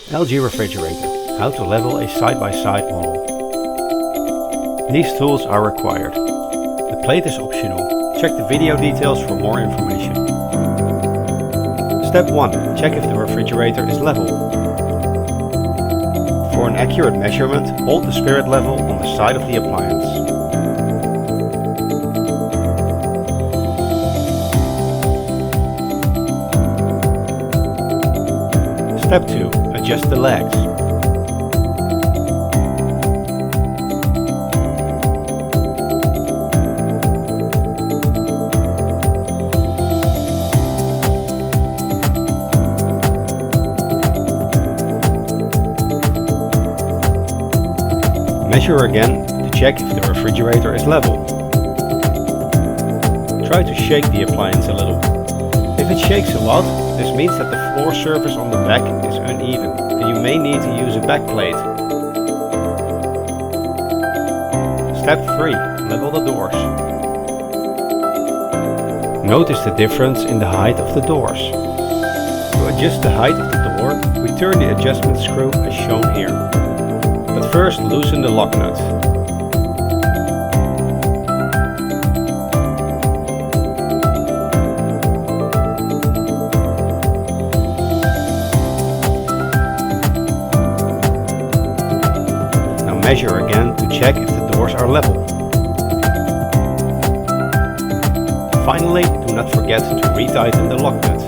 LG refrigerator. How to level a side-by-side model. These tools are required. The plate is optional. Check the video details for more information. Step 1. Check if the refrigerator is level. For an accurate measurement, hold the spirit level on the side of the appliance. Step 2. Adjust the legs. Measure again to check if the refrigerator is level. Try to shake the appliance a little. If it shakes a lot, this means that the floor surface on the back is uneven and you may need to use a back plate. Step 3. Level the doors. Notice the difference in the height of the doors. To adjust the height of the door, we turn the adjustment screw as shown here. But first loosen the lock nut. Now measure again to check if the doors are level. Finally, do not forget to retighten the lock nut.